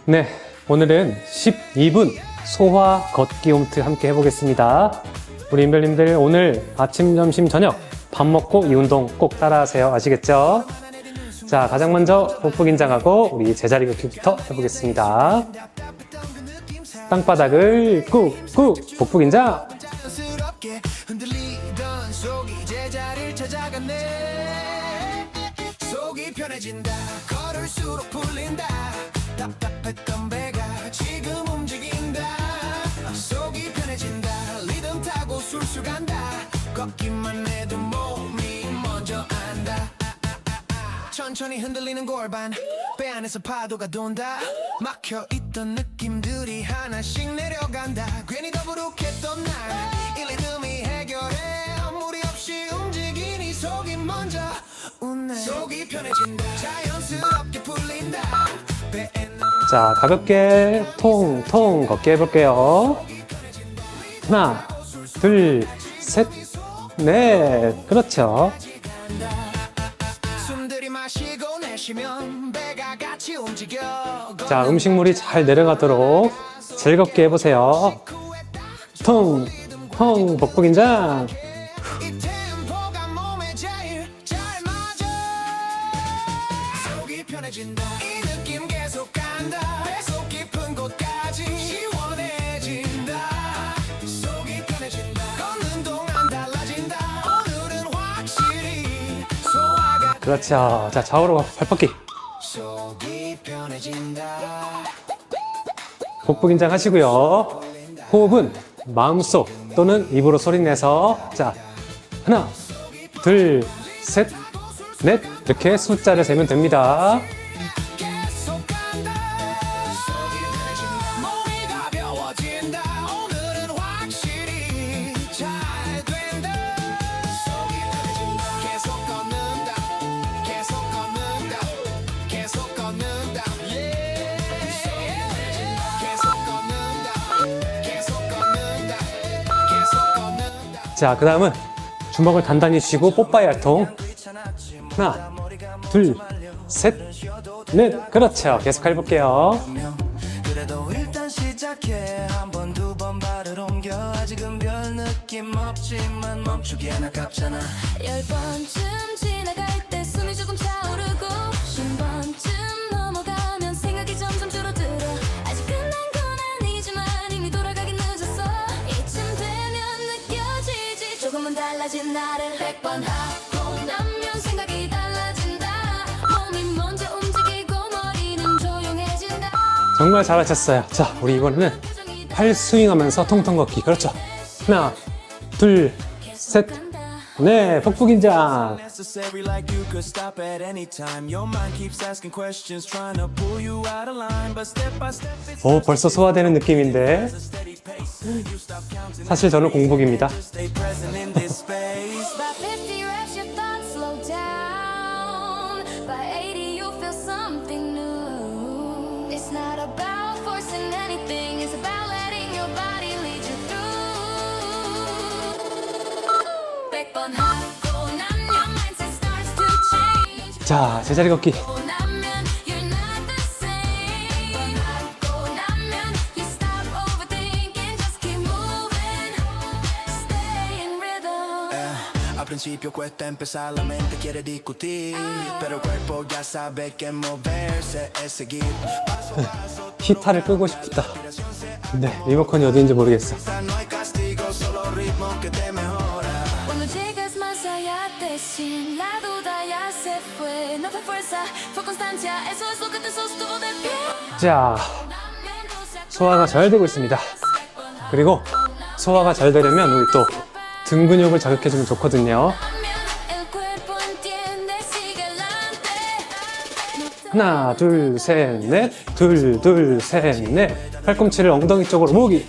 네, 오늘은 12분 소화 걷기 홈트 함께 해보겠습니다. 우리 인별님들 오늘 아침, 점심, 저녁 밥 먹고 이 운동 꼭 따라하세요. 아시겠죠? 자, 가장 먼저 복부 긴장하고 우리 제자리 걷기부터 해보겠습니다. 땅바닥을 꾹꾹 복부 긴장. 속이 편해진다. 걸을수록 풀린다. 답답했던 배가 지금 움직인다. 속이 편해진다. 리듬 타고 술술 간다. 걷기만 해도 몸이 먼저 안다. 천천히 흔들리는 골반, 배 안에서 파도가 돈다. 막혀있던 느낌들이 하나씩 내려간다. 괜히 더부룩했던 날 이 리듬이 해결해. 무리 없이 움직이니 속이 먼저 웃네. 속이 편해진다. 자연스럽게 풀린다. 자, 가볍게 통통 걷기 해볼게요. 하나, 둘, 셋, 넷. 그렇죠. 자, 음식물이 잘 내려가도록 즐겁게 해보세요. 통, 통, 복부 긴장. 그렇죠. 자, 좌우로 발뻗기. 복부 긴장 하시고요. 호흡은 마음속 또는 입으로 소리내서, 자, 하나, 둘, 셋, 넷. 이렇게 숫자를 세면 됩니다. 자, 그 다음은 주먹을 단단히 쥐고 뽀빠이 활동. 하나, 둘, 셋, 넷. 그렇죠. 계속 해볼게요. 그래도 일단 시작해. 한 번, 두 번 발을 옮겨. 아직은 별 느낌 없지만 멈추기엔 아깝잖아. 10번쯤 지나갈 때 숨이 조금 차오르고 10번쯤 넘어가면 생각이 점점 줄어들어. 아직 끝난 건 아니지만 이미 돌아가긴 늦었어. 이쯤 되면 느껴지지 조금은 달라진 나를. 100번 하고 나면 생각이 달라진다. 몸이 먼저 움직이고 머리는 조용해진다. 정말 잘하셨어요. 자, 우리 이번에는 팔 스윙하면서 통통 걷기. 그렇죠. 하나, 둘, 셋, 네, 복부 긴장. 오, 벌써 소화되는 느낌인데. 사실 저는 공복입니다. 자, 제자리 걷기. Al principio cuesta empezar, la mente quiere discutir, pero el cuerpo ya sabe que moverse es seguir. 히타를 끄고 싶다. 네, 리모컨이 어디인지 모르겠어. 자, 소화가 잘 되고 있습니다. 그리고 소화가 잘 되려면 우리 또 등 근육을 자극해주면 좋거든요. 하나, 둘, 셋, 넷. 둘, 둘, 셋, 넷. 팔꿈치를 엉덩이 쪽으로 모으기.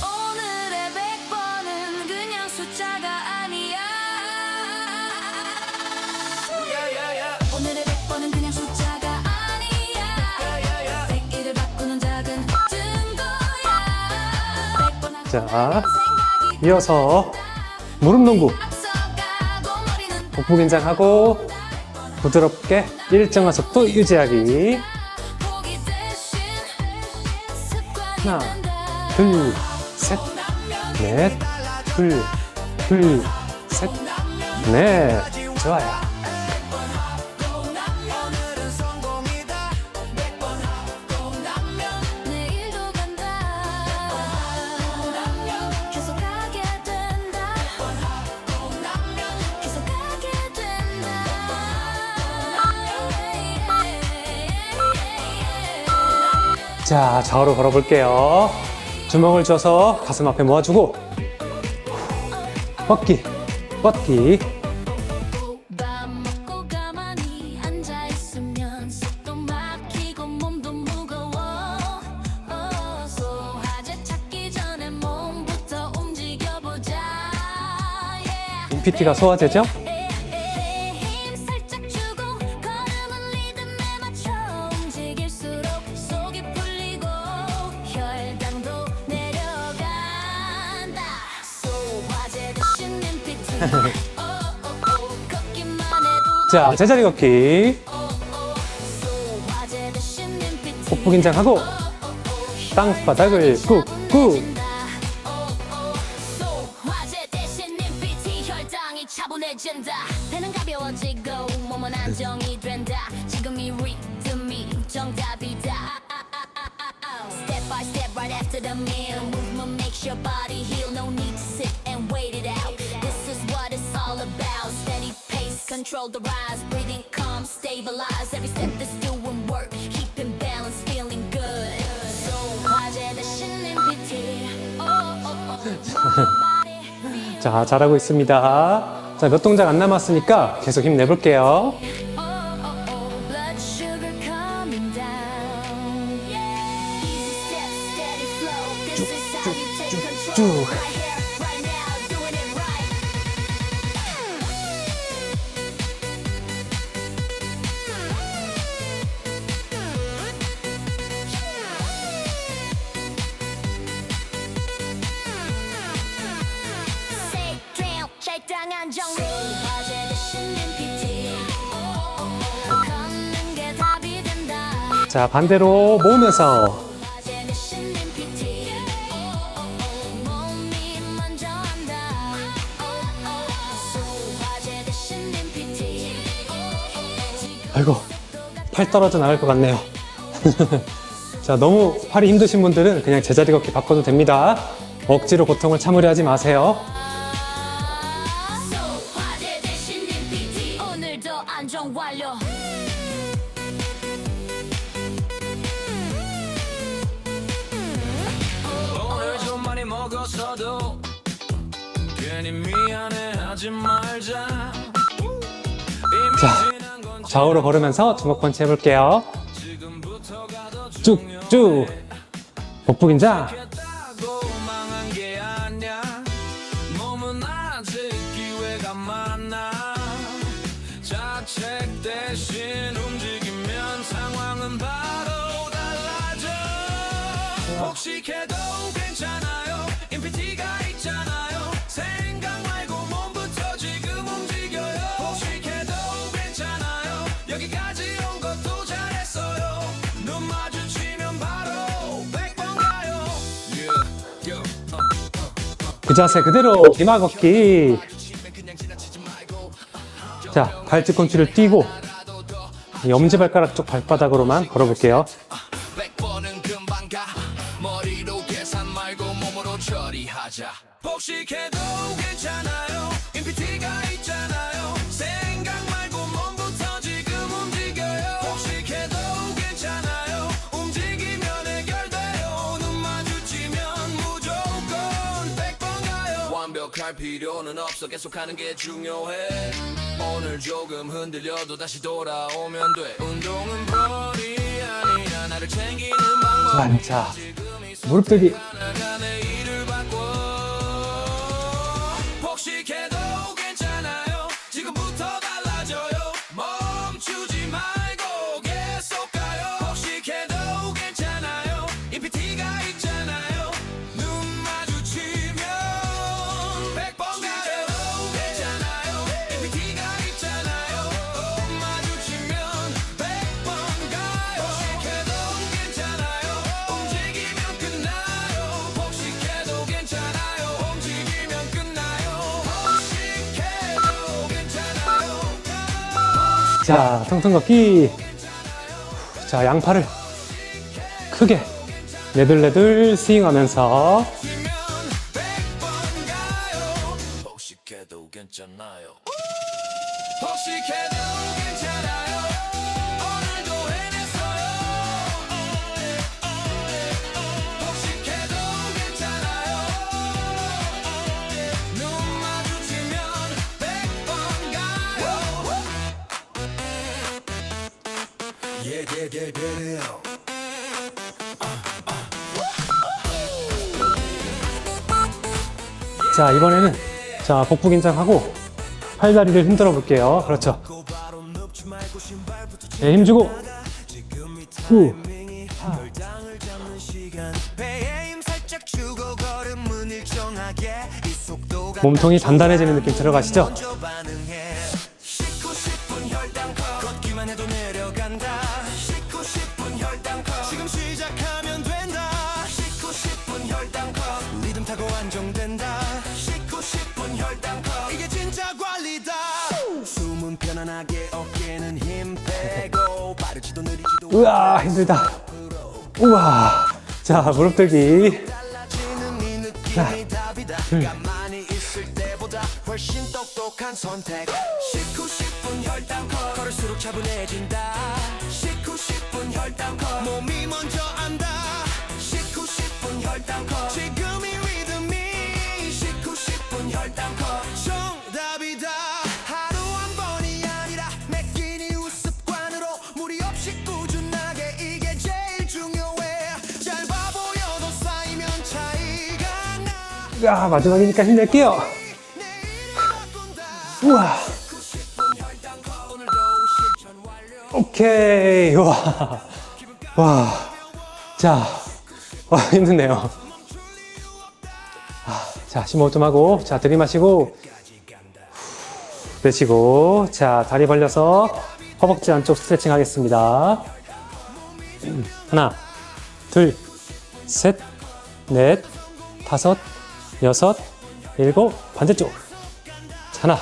오늘의 100번은 그냥 숫자가 아니야. 오늘의 100번은 그냥 숫자가 아니야. 100일을 자, 이어서 무릎 농구. 복부 긴장하고 부드럽게 일정한 속도 유지하기. 하나, 둘, 셋, 넷, 둘, 셋, 넷. 좋아요. 자, 좌우로 걸어볼게요. 주먹을 쥐어서 가슴 앞에 모아주고 뻗기, 뻗기. 인피티가 소화제죠? 자, 제자리 걷기. 복부 긴장하고 땅바닥을 꾹꾹. 배는 가벼워지고 몸은 안정이 된다. 지금 이 리듬이 정답이다. Step by step right after the meal. Movement makes your body heal. No need to sit and wait it out. This is what it's all about. Steady pace, control the rise. Breathing calm, stabilize. Every step that's doing work. Keeping balance, feeling good. So 화제 대신 MPT. 자, 잘하고 있습니다. 자, 몇 동작 안 남았으니까 계속 힘내볼게요. Blood sugar coming down. Easy step, steady flow. This is how you take control. 쭉. Right here, right now, doing it right. Say, drill, 적당한 정리. 화제 대신 MPT. 걷는 게 답이 된다. 자, 반대로 모으면서. 화제 대신 MPT. 몸이 먼저 한다. 화제 대신 MPT. 아이고, 팔 떨어져 나갈 것 같네요. 자, 너무 팔이 힘드신 분들은 그냥 제자리 걷기 바꿔도 됩니다. 억지로 고통을 참으려 하지 마세요. 화제 대신 MPT. 오늘도 안정 완료. 오늘 좀 많이 먹었어도 괜히 미안해하지 말자. 자, 좌우로 걸으면서 주먹 펀치 해볼게요. 쭉쭉. 복부 긴장. 했다고 망한 게 아니야. 몸은 아직 기회가 많아. 자책 대신 움직이면 상황은 바로 달라져. 혹시해도 괜찮아요. 임피티가 있잖아요. 생각 말고 몸부터 지금 움직여요. 혹시해도 괜찮아요. 여기까지 온 것도 잘했어요. 눈 마주치면 바로 100번 가요. 그 자세 그대로 기마 걷기. 자, 발 뒤꿈치를 띄고 이 엄지발가락 쪽 발바닥으로만 걸어볼게요. 100번은 금방 가. 머리로 계산 말고 몸으로 처리하자. 혹시해도 괜찮아요. 임피티가 있잖아요. 생각 말고 몸부터 지금 움직여요. 혹시해도 괜찮아요. 움직이면 해결돼요. 눈 마주치면 무조건 100번 가요. 완벽할 필요는 없어. 계속하는 게 중요해. 오늘 조금 흔들려도 다시 돌아오면 돼. 운동은 벌이 아니야. 나를 챙기는 방법. 자, 무릎 들기. 나간의 일을 바꿔. 혹시해도 괜찮아요. 지금부터 달라져요. 멈추지 말고 계속 가요. 혹시해도 괜찮아요. 임피티가 있잖아요. 눈 마주치면 자, 통통 걷기. 자, 양팔을 크게 네들네들 스윙하면서 혹시해도 괜찮아요. 혹시해도 괜찮아요. 오늘도 해냈어요. 혹시해도 괜찮아요. 눈 마주치면 100번 가요. Yeah. 자, 이번에는 자, 복부 긴장하고 팔다리를 흔들어 볼게요. 그렇죠. 네, 힘주고 후. 몸통이 단단해지는 느낌 들어가시죠? 지금 시작하면 된다. 씻고 싶은 혈당컷 리듬 타고 안정된다. 씻고 싶은 혈당컷 이게 진짜 관리다. 숨은 편안하게 어깨는 힘 빼고 빠르지도 느리지도 우와, 힘들다. 우와. 자, 무릎 들기. 달라지는 이 느낌이 답이다. 가만히 있을 때보다 훨씬 똑똑한 선택. 씻고 싶은 혈당컷 걸을수록 차분해진다. 씻고 싶은 혈당컷 몸이 먼저 안다. 씻고 싶은 혈당컷 지금 이 리듬이 씻고 싶은 혈당컷 정답이다. 하루 한 번이 아니라 매 끼니 우습관으로 무리 없이 꾸준하게 이게 제일 중요해. 짧아 보여도 쌓이면 차이가 나. 우와, 마지막이니까 힘낼게요. 우와. 오케이. 와. 와. 자. 와, 힘드네요. 자, 심호흡 좀 하고. 자, 들이마시고. 내쉬고. 자, 다리 벌려서 허벅지 안쪽 스트레칭 하겠습니다. 하나, 둘, 셋, 넷, 다섯, 여섯, 일곱, 반대쪽. 하나,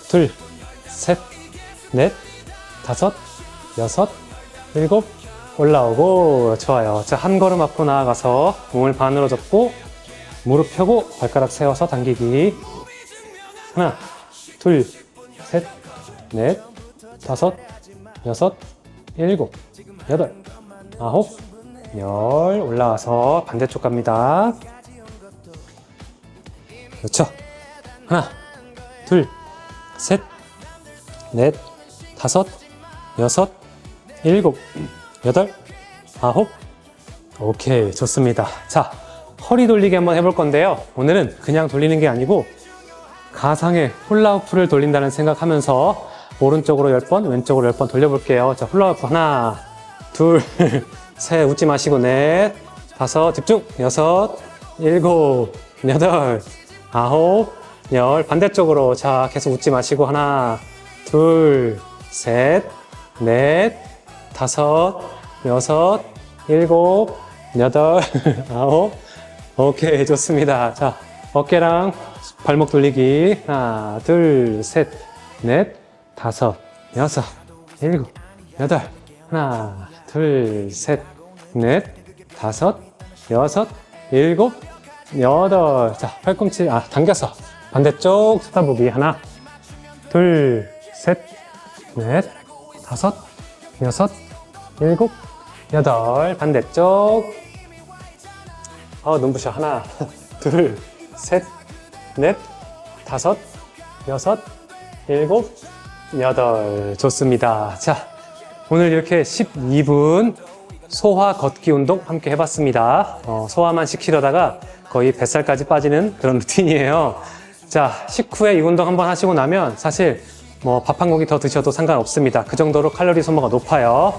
둘, 셋, 넷, 다섯, 여섯, 일곱, 올라오고. 좋아요. 자, 한 걸음 앞으로 나아가서 몸을 반으로 접고 무릎 펴고 발가락 세워서 당기기. 하나, 둘, 셋, 넷, 다섯, 여섯, 일곱, 여덟, 아홉, 열. 올라와서 반대쪽 갑니다. 그렇죠. 하나, 둘, 셋, 넷, 다섯, 여섯, 일곱, 여덟, 아홉. 오케이, 좋습니다. 자, 허리 돌리기 한번 해볼 건데요. 오늘은 그냥 돌리는 게 아니고 가상의 훌라후프를 돌린다는 생각하면서 오른쪽으로 10번, 왼쪽으로 10번 돌려볼게요. 자, 훌라후프 하나, 둘, 셋, 웃지 마시고 넷, 다섯, 집중, 여섯, 일곱, 여덟, 아홉, 열. 반대쪽으로. 자, 계속 웃지 마시고 하나, 둘, 셋, 넷, 다섯, 여섯, 일곱, 여덟, 아홉. 오케이, 좋습니다. 자, 어깨랑 발목 돌리기. 하나, 둘, 셋, 넷, 다섯, 여섯, 일곱, 여덟. 하나, 둘, 셋, 넷, 다섯, 여섯, 일곱, 여덟. 자, 팔꿈치, 당겨서. 반대쪽 스타보기. 하나, 둘, 셋, 넷, 다섯, 여섯, 일곱, 여덟. 반대쪽. 눈부셔. 하나, 둘, 셋, 넷, 다섯, 여섯, 일곱, 여덟. 좋습니다. 자, 오늘 이렇게 12분 소화 걷기 운동 함께 해봤습니다. 소화만 시키려다가 거의 뱃살까지 빠지는 그런 루틴이에요. 자, 식후에 이 운동 한번 하시고 나면 사실 뭐 밥 한 공기 더 드셔도 상관없습니다. 그 정도로 칼로리 소모가 높아요.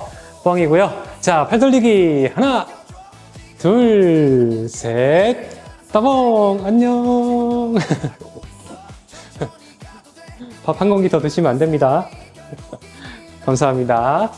뻥이고요. 자, 팔 돌리기. 하나, 둘, 셋, 따봉. 안녕. 밥 한 공기 더 드시면 안 됩니다. 감사합니다.